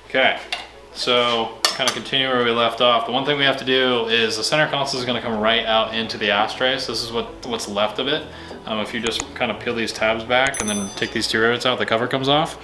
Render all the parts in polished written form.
Okay, so kind of continue where we left off. The one thing we have to do is the center console is going to come right out into the ashtray. So this is what's left of it. If you just kind of peel these tabs back and then take these two rivets out, the cover comes off.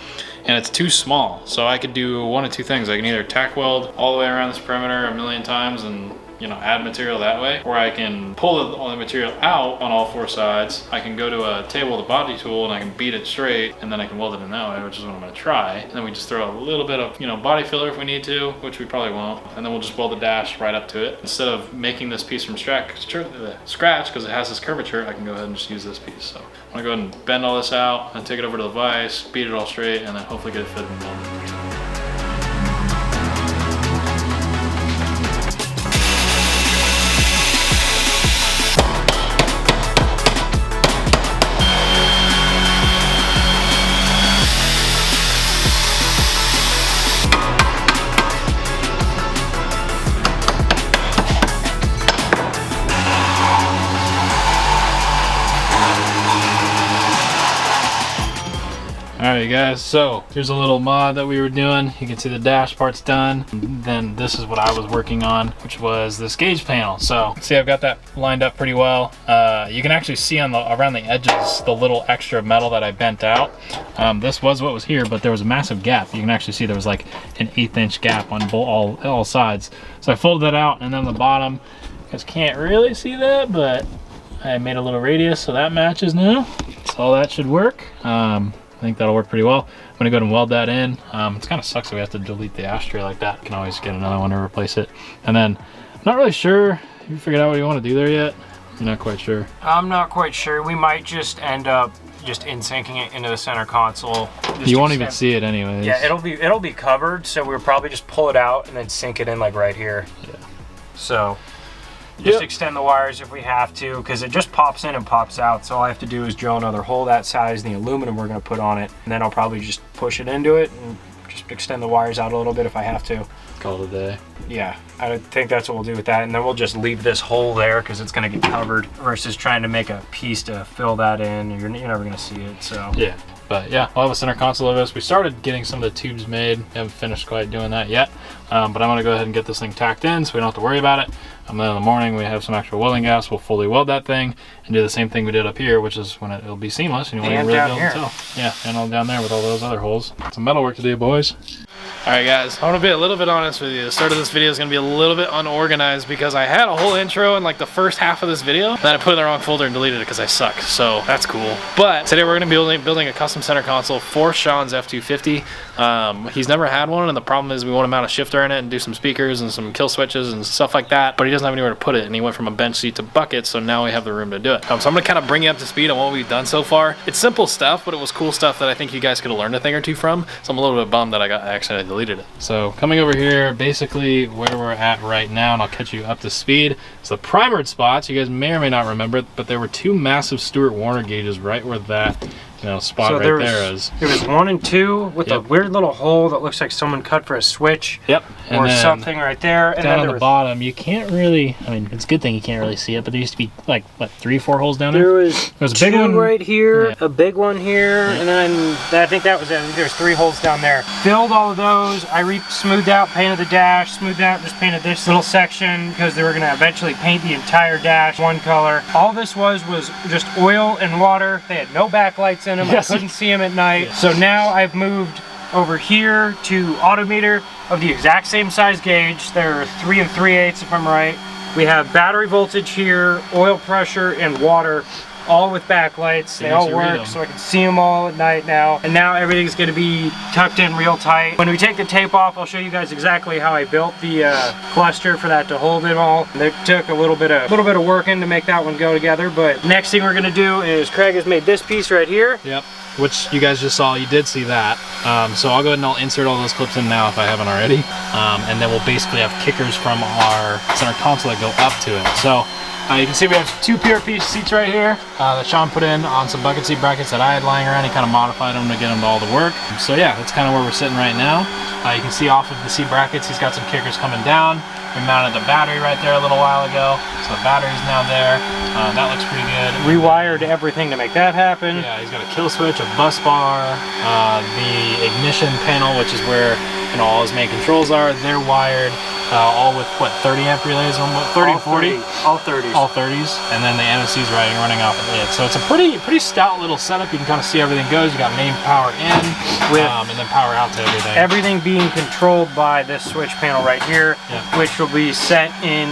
And it's too small. So I could do one of two things. I can either tack weld all the way around this perimeter a million times and add material that way, or I can pull all the material out on all four sides. I can go to a table with a body tool and I can beat it straight, and then I can weld it in that way, which is what I'm gonna try. And then we just throw a little bit of body filler if we need to, which we probably won't, and then we'll just weld the dash right up to it. Instead of making this piece from scratch because it has this curvature, I can go ahead and just use this piece. So I'm gonna go ahead and bend all this out and take it over to the vise, beat it all straight, and then hopefully get it fitted and welded. Alright guys, so here's a little mod that we were doing. You can see the dash part's done. Then this is what I was working on, which was this gauge panel. So see, I've got that lined up pretty well. You can actually see on around the edges the little extra metal that I bent out. This was what was here, but there was a massive gap. You can actually see there was like an 1/8 inch gap on all sides. So I folded that out, and then the bottom, you guys can't really see that, but I made a little radius so that matches now. So that should work. I think that'll work pretty well. I'm gonna go ahead and weld that in. It kind of sucks that we have to delete the ashtray like that. You can always get another one to replace it. And then, I'm not really sure. You figured out what you want to do there yet? You're not quite sure. I'm not quite sure. We might just end up just in-syncing it into the center console. You won't even see it anyways. Yeah, it'll be covered, so we'll probably just pull it out and then sink it in like right here. Yeah. So just extend the wires if we have to, because it just pops in and pops out. So all I have to do is drill another hole that size, the aluminum we're going to put on it, and then I'll probably just push it into it and just extend the wires out a little bit if I have to. Call it a day. Yeah, I think that's what we'll do with that, and then we'll just leave this hole there because it's going to get covered versus trying to make a piece to fill that in. You're never going to see it. So yeah. But yeah, I'll have a center console of this. We started getting some of the tubes made. Haven't finished quite doing that yet. But I'm gonna go ahead and get this thing tacked in so we don't have to worry about it. And then in the morning we have some actual welding gas. We'll fully weld that thing and do the same thing we did up here, which is when it'll be seamless and you won't even really be able to tell. Yeah, and all down there with all those other holes. Some metal work to do, boys. Alright guys, I want to be a little bit honest with you. The start of this video is going to be a little bit unorganized because I had a whole intro in like the first half of this video, then I put it in the wrong folder and deleted it because I suck, so that's cool. But today we're going to be building a custom center console for Sean's F250. He's never had one, and the problem is we want to mount a shifter in it and do some speakers and some kill switches and stuff like that, but he doesn't have anywhere to put it, and he went from a bench seat to bucket, so now we have the room to do it. So I'm going to kind of bring you up to speed on what we've done so far. It's simple stuff, but it was cool stuff that I think you guys could have learned a thing or two from, so I'm a little bit bummed that I accidentally deleted it. So coming over here, basically where we're at right now, and I'll catch you up to speed, is the primered spots. You guys may or may not remember it, but there were two massive Stewart Warner gauges right where that spot so right there is. There was 1 and 2 with a weird little hole that looks like someone cut for a switch. Yep. Or something right there. And down then on the bottom, you can't really, I mean, it's a good thing you can't really see it, but there used to be like, what, 3 or 4 holes down there? There was a big one right here, a big one here, yeah. And then I think that was it. I think there's 3 holes down there. Filled all of those. I smoothed out, painted the dash, smoothed out, just painted this little section because they were going to eventually paint the entire dash one color. All this was just oil and water. They had no backlights in them. Yes. I couldn't see them at night. Yes. So now I've moved over here to autometer of the exact same size gauge. They're 3 3/8 if I'm right. We have battery voltage here, oil pressure, and water, all with backlights. They all work, so I can see them all at night now. And now everything's going to be tucked in real tight. When we take the tape off, I'll show you guys exactly how I built the cluster for that to hold it all. And it took a little bit of working to make that one go together. But next thing we're going to do is Craig has made this piece right here. Yep. Which you guys just saw. You did see that. So I'll go ahead and I'll insert all those clips in now if I haven't already. And then we'll basically have kickers from our center console that go up to it. So you can see we have 2 PRP seats right here that Sean put in on some bucket seat brackets that I had lying around. He kind of modified them to get them to all the work. So yeah, that's kind of where we're sitting right now. You can see off of the seat brackets, he's got some kickers coming down. We mounted the battery right there a little while ago, so the battery's now there. That looks pretty good. Rewired everything to make that happen. Yeah, he's got a kill switch, a bus bar, the ignition panel, which is where you know, all his main controls are. They're wired all with what, 30 amp relays, 30 and 40? All 30s. All 30s, and then the NOC's running off of it. So it's a pretty stout little setup. You can kind of see everything goes. You got main power in with and then power out to everything. Everything being controlled by this switch panel right here, which will be set in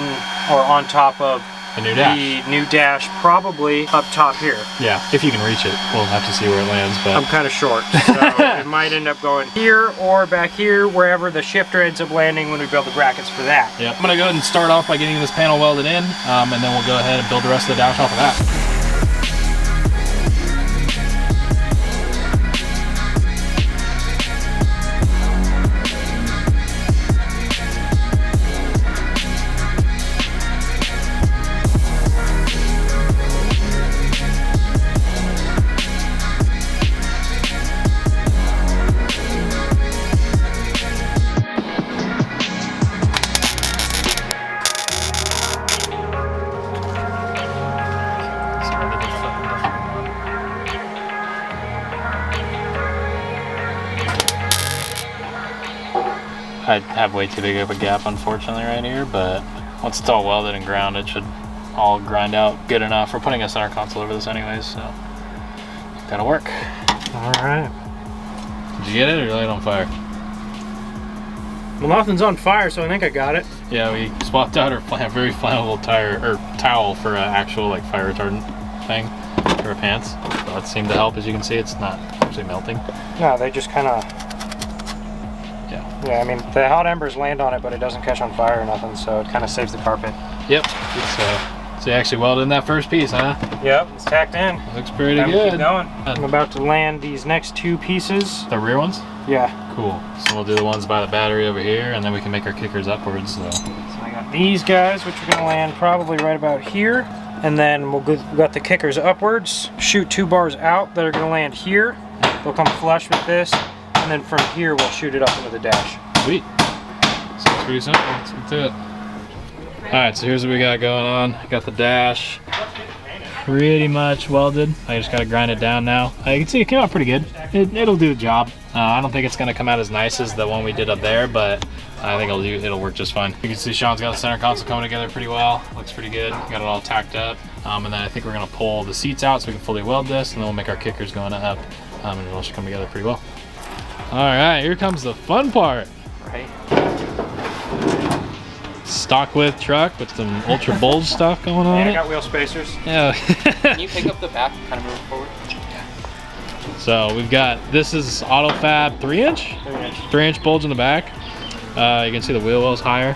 or on top of the new dash, probably up top here. Yeah, if you can reach it. We'll have to see where it lands, but I'm kind of short, so it might end up going here or back here, wherever the shifter ends up landing when we build the brackets for that. Yeah, I'm gonna go ahead and start off by getting this panel welded in, and then we'll go ahead and build the rest of the dash off of that. I have way too big of a gap, unfortunately, right here, but once it's all welded and ground, it should all grind out good enough. We're putting a center console over this anyways, so that'll work. All right. Did you get it, or you light it on fire? Well, nothing's on fire, so I think I got it. Yeah, we swapped out our very flammable towel for an actual like fire retardant thing for our pants. So that seemed to help. As you can see, it's not actually melting. No, they just kind of. Yeah, I mean, the hot embers land on it, but it doesn't catch on fire or nothing, so it kind of saves the carpet. Yep. So you actually welded in that first piece, huh? Yep, it's tacked in. Looks pretty good. Keep going. I'm about to land these next two pieces. The rear ones? Yeah. Cool. So we'll do the ones by the battery over here, and then we can make our kickers upwards. So I got these guys, which are going to land probably right about here. And then we got the kickers upwards. Shoot 2 bars out that are going to land here. They'll come flush with this. And then from here, we'll shoot it up into the dash. Sweet. So it's pretty simple. Let's get to it. Alright, so here's what we got going on. Got the dash pretty much welded. I just got to grind it down now. You can see it came out pretty good. It'll do the job. I don't think it's going to come out as nice as the one we did up there, but I think it'll work just fine. You can see Sean's got the center console coming together pretty well. Looks pretty good. Got it all tacked up. And then I think we're going to pull the seats out so we can fully weld this, and then we'll make our kickers going up. And it all should come together pretty well. Alright, here comes the fun part. Right. Stock width truck with some ultra bulge stuff going on. I got wheel spacers. Yeah. Can you pick up the back and kind of move it forward? So we've got, this is AutoFab 3-inch? 3-inch bulge in the back. You can see the wheel well's higher.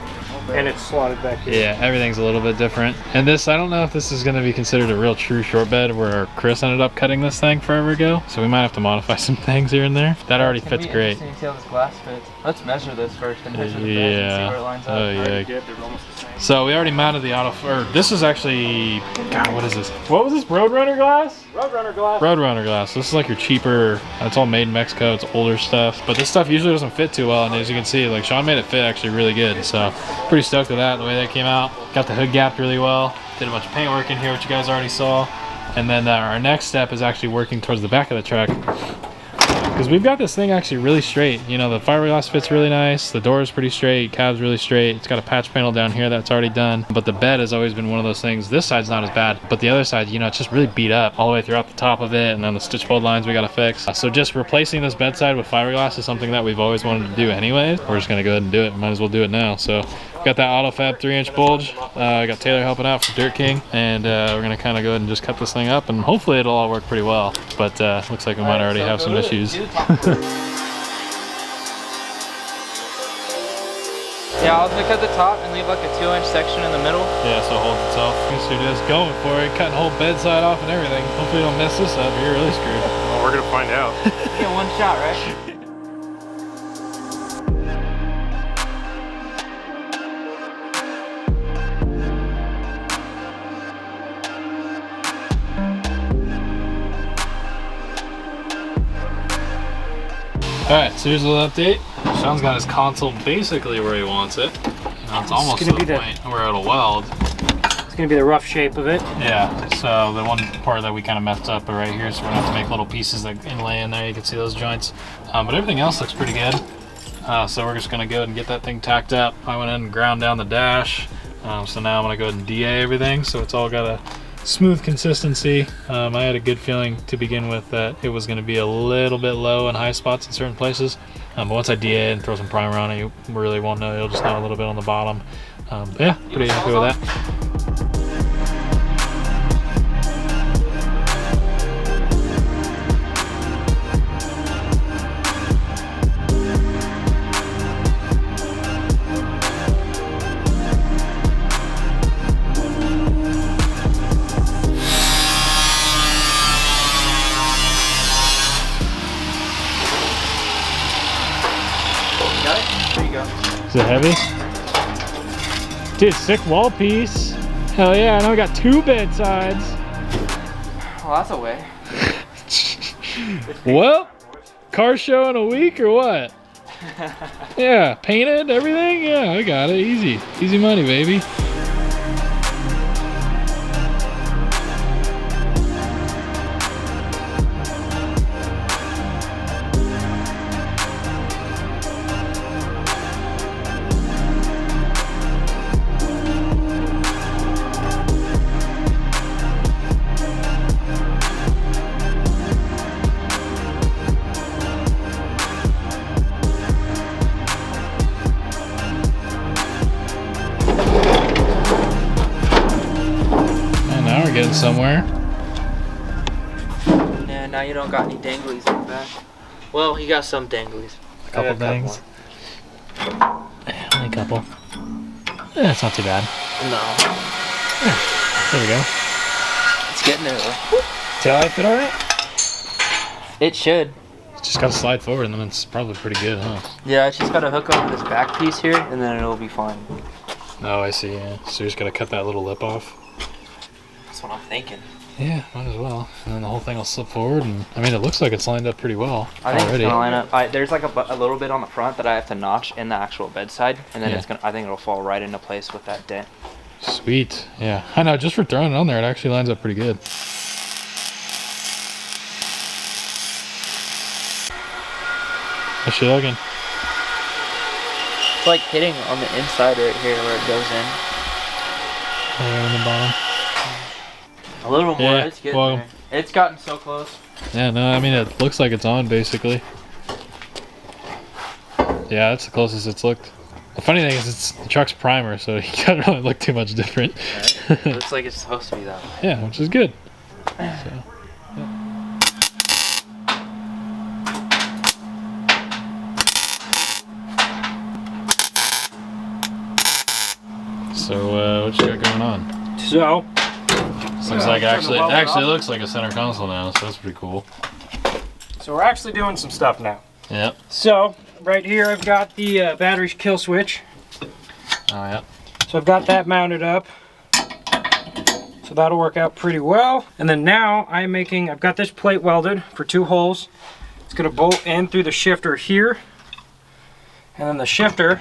And it's slotted back here. Yeah, everything's a little bit different. And this, I don't know if this is going to be considered a real true short bed where Chris ended up cutting this thing forever ago. So we might have to modify some things here and there. That already fits great. See how this glass fits. Let's measure this first and measure the bed and see where it lines up. Oh yeah. So we already mounted the this is actually, God, what is this? What was this, Roadrunner glass? Roadrunner glass. Roadrunner glass. This is like your cheaper, it's all made in Mexico, it's older stuff. But this stuff usually doesn't fit too well, and as you can see, like Sean made it fit actually really good. So pretty stoked with that, the way that came out. Got the hood gapped really well. Did a bunch of paint work in here, which you guys already saw. And then our next step is actually working towards the back of the truck. Because we've got this thing actually really straight. You know, the fiberglass fits really nice. The door is pretty straight. Cab's really straight. It's got a patch panel down here that's already done. But the bed has always been one of those things. This side's not as bad. But the other side, you know, it's just really beat up all the way throughout the top of it. And then the stitch weld lines we got to fix. So just replacing this bedside with fiberglass is something that we've always wanted to do anyways. We're just going to go ahead and do it. Might as well do it now. So got that AutoFab 3-inch bulge. I got Taylor helping out from Dirt King. And we're going to kind of go ahead and just cut this thing up. And hopefully it'll all work pretty well. But looks like we might already have some issues. Yeah, I was gonna cut the top and leave like a 2-inch section in the middle. Yeah, so it holds itself. Mr. just going for it, cutting the whole bedside off and everything. Hopefully you don't mess this up, you're really screwed. Well, we're gonna find out. You get one shot, right? Alright, so here's a little update. Sean's got his console basically where he wants it. Now it's almost to the point where it'll weld. It's gonna be the rough shape of it. Yeah, so the one part that we kind of messed up right here, so we're gonna have to make little pieces that inlay in there. You can see those joints. But everything else looks pretty good. So we're just gonna go ahead and get that thing tacked up. I went ahead and ground down the dash. So now I'm gonna go ahead and DA everything so it's all got a smooth consistency. I had a good feeling to begin with that it was gonna be a little bit low in high spots in certain places. But once I DA and throw some primer on it, you really won't know. You'll just know a little bit on the bottom. Yeah, pretty happy with that. Is it heavy? Dude, sick wall piece. Hell yeah, now we got 2 bed sides. Well, that's a way. Well, car show in a week or what? Yeah, painted, everything? Yeah, I got it. Easy. Easy money, baby. Getting somewhere. Yeah, now you don't got any danglies in the back. Well, you got some danglies. A couple things. Only a couple. Yeah, it's not too bad. No. Yeah, there we go. It's getting there. Tail light fit alright? It should. Just gotta slide forward and then it's probably pretty good, huh? Yeah, it's just gotta hook up this back piece here and then it'll be fine. Oh, I see, yeah. So you just gotta cut that little lip off? That's what I'm thinking. Yeah, might as well. And then the whole thing will slip forward and, I mean, it looks like it's lined up pretty well I think already. it's gonna line up. There's like a little bit on the front that I have to notch in the actual bedside and then it's gonna, I think it'll fall right into place with that dent. Sweet, yeah. I know, just for throwing it on there, it actually lines up pretty good. How's she looking? It's like hitting on the inside right here where it goes in. Right on the bottom. A little more, Yeah, it's getting well, there. It's gotten so close. Yeah, no, I mean, it looks like it's on, basically. Yeah, that's the closest it's looked. The funny thing is, it's the truck's primer, so you can't really look too much different. Right? It looks like it's supposed to be that way. Yeah, which is good. So, yeah. So, what you got going on? So, This looks like actually looks like a center console now, so that's pretty cool. so we're actually doing some stuff now. Yep. So, right here I've got the battery kill switch. Oh, yeah. So I've got that mounted up. So that'll work out pretty well. And then now I've got this plate welded for 2 holes. It's gonna bolt in through the shifter here. And then the shifter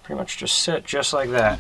pretty much just sit just like that.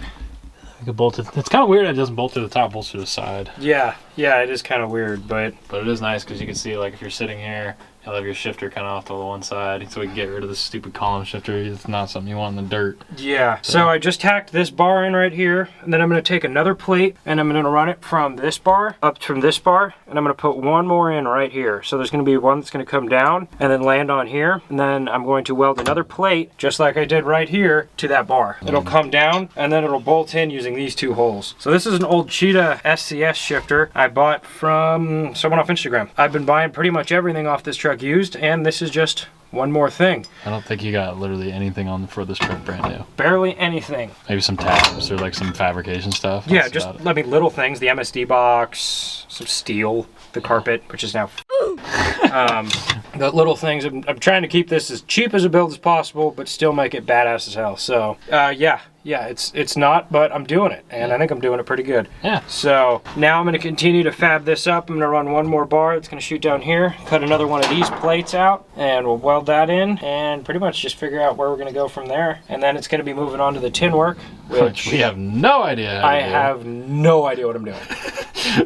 You could bolt it. It's kind of weird that it doesn't bolt to the top, bolts to the side. Yeah, it is kind of weird, but it is nice because you can see, like, if you're sitting here, you'll have your shifter kind of off to the one side, so we can get rid of this stupid column shifter. It's not something you want in the dirt. yeah. So I just tacked this bar in right here, and then I'm going to take another plate, and I'm going to run it from this bar up from this bar, and I'm going to put one more in right here. So there's going to be one that's going to come down and then land on here, and then I'm going to weld another plate, just like I did right here, to that bar. It'll come down, and then it'll bolt in using these 2 holes. So this is an old Cheetah SCS shifter I bought from someone off Instagram. I've been buying pretty much everything off this truck used, and this is just one more thing. I don't think you got literally anything on for this truck brand new. Barely anything. Maybe some tabs or like some fabrication stuff. Yeah, That's just about it. little things. The MSD box, some steel, the carpet, which is now the little things. I'm trying to keep this as cheap as a build as possible, but still make it badass as hell. So yeah, it's not, but I'm doing it, and I think I'm doing it pretty good. Yeah. So now I'm going to continue to fab this up. I'm going to run one more bar. It's going to shoot down here, cut another one of these plates out, and we'll weld that in, and pretty much just figure out where we're going to go from there. And then it's going to be moving on to the tin work, which we have no idea how to do. have no idea what I'm doing.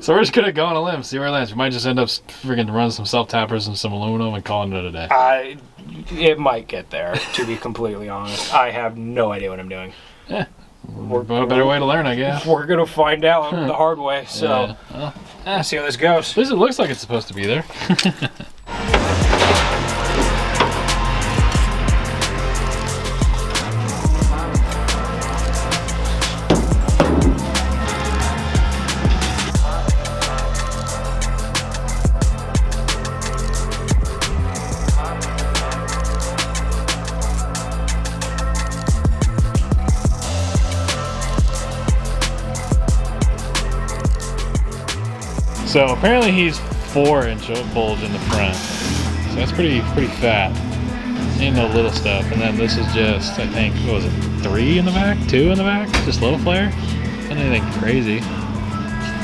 So we're just gonna go on a limb, see where it lands. We might just end up freaking running some self tappers and some aluminum and calling it a day. It might get there, to be completely honest. I have no idea what I'm doing. Yeah. A better way to learn, I guess. We're gonna find out the hard way, so let's see how this goes. At least it looks like it's supposed to be there. So apparently he's 4-inch bulge in the front. So that's pretty fat. Ain't no little stuff. And then this is just, I think, what was it, 3 in the back? 2 in the back? Just little flare? Not anything crazy.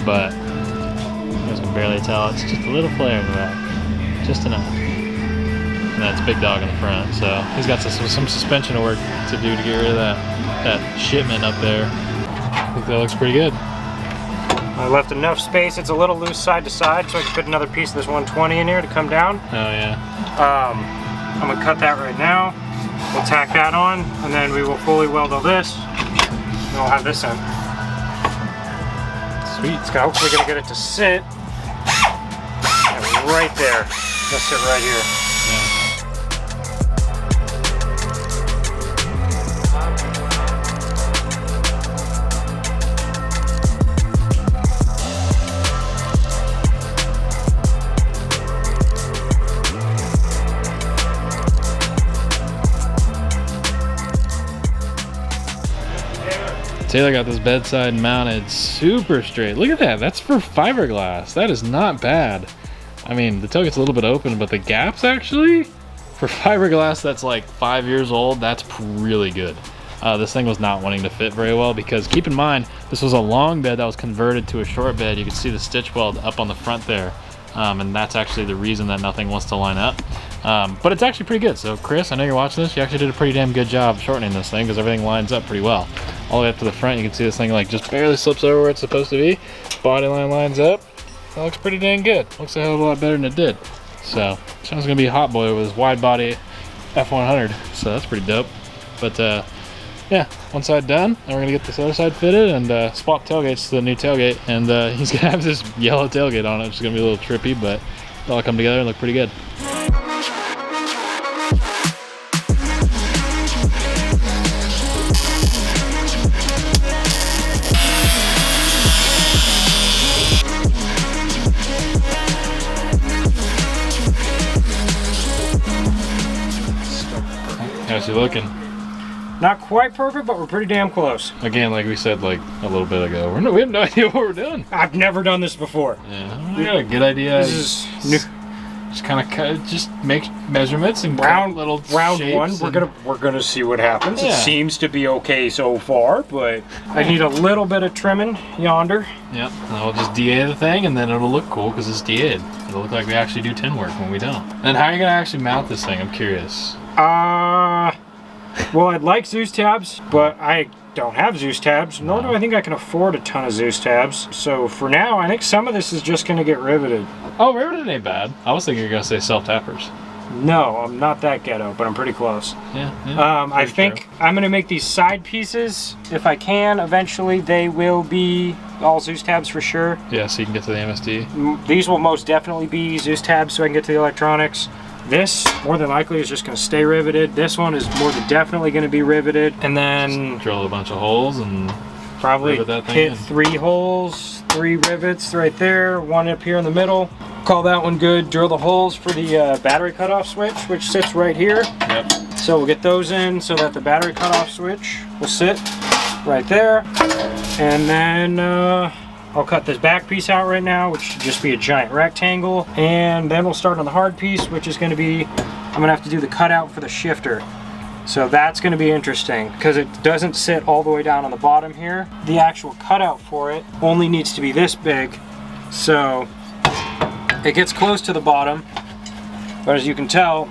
But you guys can barely tell. It's just a little flare in the back. Just enough. And that's big dog in the front. So he's got some suspension work to do to get rid of that shipment up there. I think that looks pretty good. I left enough space. It's a little loose side to side, so I can put another piece of this 120 in here to come down. Oh yeah. I'm gonna cut that right now. We'll tack that on, and then we will fully weld all this. And we'll have this in. Sweet. It's hopefully gonna get it to sit right there. Let's sit right here. Yeah. Taylor got this bedside mounted super straight. Look at that, that's for fiberglass. That is not bad. I mean, the tailgate's a little bit open, but the gaps actually, for fiberglass that's like 5 years old, that's really good. This thing was not wanting to fit very well because keep in mind, this was a long bed that was converted to a short bed. You can see the stitch weld up on the front there. And that's actually the reason that nothing wants to line up. But it's actually pretty good. So Chris, I know you're watching this, you actually did a pretty damn good job shortening this thing because everything lines up pretty well. All the way up to the front, you can see this thing like just barely slips over where it's supposed to be. Body line lines up. That looks pretty dang good. Looks a hell of a lot better than it did. So, sounds gonna be a hot boy with his wide body F100. So that's pretty dope. But yeah, one side done. Now we're gonna get this other side fitted and swap tailgates to the new tailgate. And he's gonna have this yellow tailgate on it, which is gonna be a little trippy, but it'll all come together and look pretty good. How's he looking? Not quite perfect, but we're pretty damn close. Again, like we said like a little bit ago, we have no idea what we're doing. I've never done this before. Yeah, we got a good idea. This is new. Just kind of just make measurements and round shapes one. We're gonna see what happens. Yeah. It seems to be okay so far, but I need a little bit of trimming yonder. Yep, and I'll just DA the thing, and then it'll look cool because it's DA'd. It'll look like we actually do tin work when we don't. And how are you gonna actually mount this thing? I'm curious. Well, I'd like Zeus tabs, but I don't have Zeus tabs, nor do I think I can afford a ton of Zeus tabs. So for now, I think some of this is just gonna get riveted. Oh, riveted ain't bad. I was thinking you were gonna say self-tappers. No, I'm not that ghetto, but I'm pretty close. Yeah. I think I'm gonna make these side pieces. If I can, eventually they will be all Zeus tabs for sure. Yeah, so you can get to the MSD. These will most definitely be Zeus tabs so I can get to the electronics. This, more than likely, is just going to stay riveted. This one is more than definitely going to be riveted. And then just drill a bunch of holes and probably rivet that thing hit in. 3 holes, 3 rivets right there, 1 up here in the middle. Call that one good. Drill the holes for the battery cutoff switch, which sits right here. Yep. So we'll get those in so that the battery cutoff switch will sit right there. And then I'll cut this back piece out right now, which should just be a giant rectangle. And then we'll start on the hard piece, which is going to be, I'm going to have to do the cutout for the shifter. So that's going to be interesting because it doesn't sit all the way down on the bottom here. The actual cutout for it only needs to be this big. So it gets close to the bottom, but as you can tell,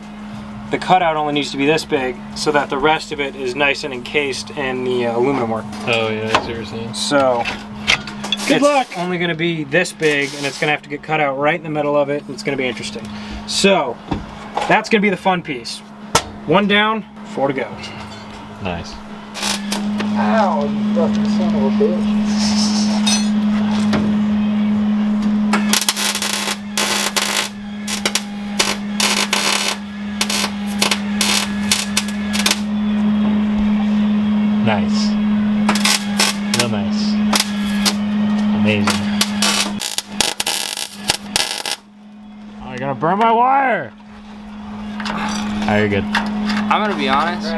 the cutout only needs to be this big so that the rest of it is nice and encased in the aluminum work. Oh yeah, seriously. So Good luck. It's only going to be this big, and it's going to have to get cut out right in the middle of it. It's going to be interesting. So that's going to be the fun piece. 1 down, 4 to go. Nice. Ow, you fucking son of a bitch. Nice. Real nice. Amazing. Oh, you're gonna burn my wire! Alright, you're good. I'm gonna be honest.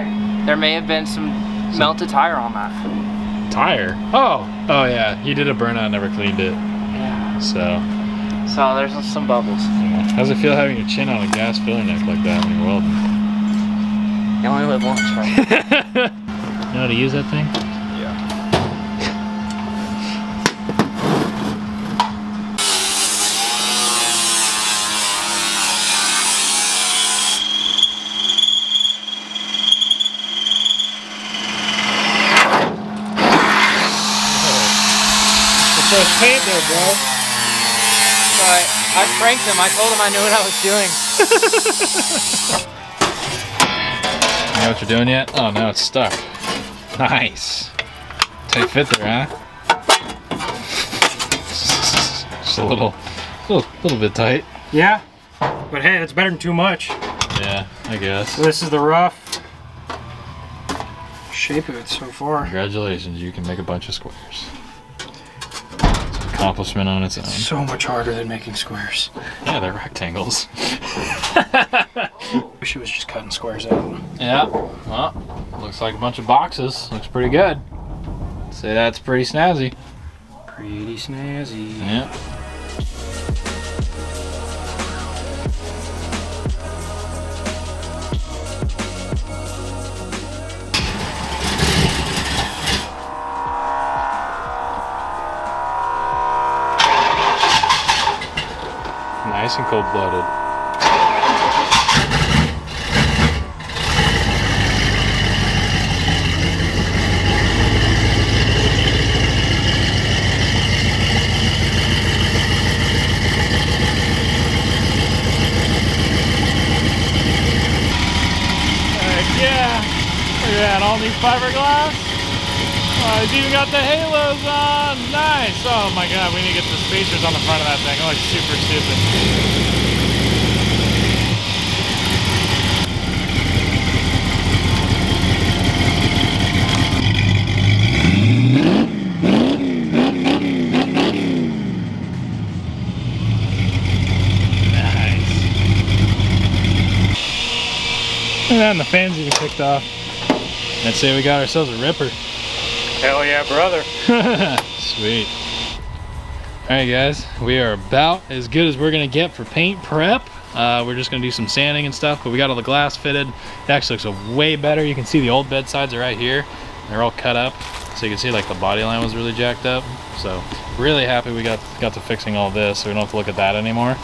There may have been some melted tire on that. Tire? Oh! Oh yeah, you did a burnout, never cleaned it. Yeah. So there's some bubbles. yeah. How's it feel having your chin on a gas filler neck like that when you're welding? You only live once, right? You know how to use that thing? Yeah. The first paint there, bro. So I franked him. I told him I knew what I was doing. You know what you're doing yet? Oh, now it's stuck. Nice. Tight fit there, huh? Just a little bit tight. Yeah, but hey, that's better than too much. Yeah, I guess. So this is the rough shape of it so far. Congratulations, you can make a bunch of squares. It's an accomplishment on its own. So much harder than making squares. Yeah, they're rectangles. Wish it was just cutting squares out. Yeah, well, looks like a bunch of boxes. Looks pretty good. Say that's pretty snazzy. Pretty snazzy. Yeah. Nice and cold-blooded. Yeah, look at that, all new fiberglass. Oh, it's even got the halos on. Nice. Oh my god, we need to get the spacers on the front of that thing. It looks super stupid. Look at that, and the fans even picked off. I'd say we got ourselves a ripper. Hell yeah, brother. Sweet. Alright guys, we are about as good as we're gonna get for paint prep. We're just gonna do some sanding and stuff, but we got all the glass fitted. It actually looks way better. You can see the old bed sides are right here. They're all cut up. So you can see like the body line was really jacked up. So really happy we got to fixing all this, so we don't have to look at that anymore.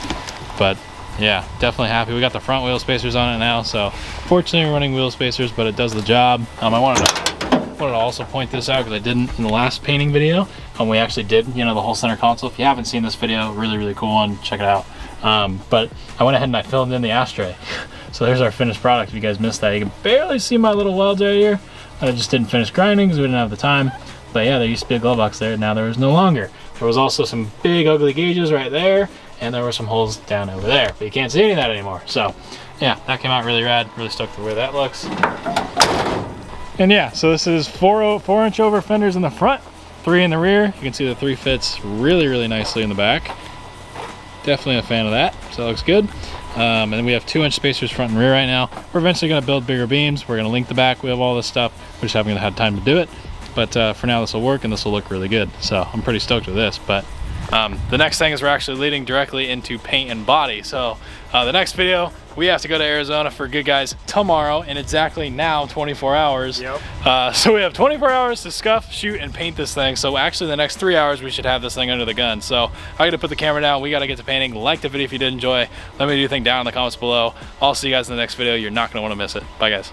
But yeah, definitely happy. We got the front wheel spacers on it now, so fortunately we're running wheel spacers, but it does the job. I wanted to also point this out because I didn't in the last painting video. We actually did, you know, the whole center console. If you haven't seen this video, really cool one, check it out. But I went ahead and I filled in the ashtray. So there's our finished product. If you guys missed that, you can barely see my little welds right here. I just didn't finish grinding because we didn't have the time. But yeah, there used to be a glove box there, now there is no longer. There was also some big ugly gauges right there, and there were some holes down over there, but you can't see any of that anymore. So yeah, that came out really rad. Really stoked with the way that looks. And yeah, so this is 4-inch over fenders in the front, 3 in the rear. You can see the 3 fits really nicely in the back. Definitely a fan of that, so that looks good. And then we have 2-inch spacers front and rear right now. We're eventually going to build bigger beams. We're going to link the back. We have all this stuff. We just haven't had time to do it. But for now, this will work and this will look really good. So I'm pretty stoked with this. But the next thing is we're actually leading directly into paint and body. So the next video, we have to go to Arizona for Good Guys tomorrow in exactly now 24 hours. Yep. So we have 24 hours to scuff, shoot, and paint this thing. So actually the next 3 hours, we should have this thing under the gun. So I gotta put the camera down. We gotta get to painting. Like the video if you did enjoy. Let me know what you think down in the comments below. I'll see you guys in the next video. You're not gonna wanna miss it. Bye guys.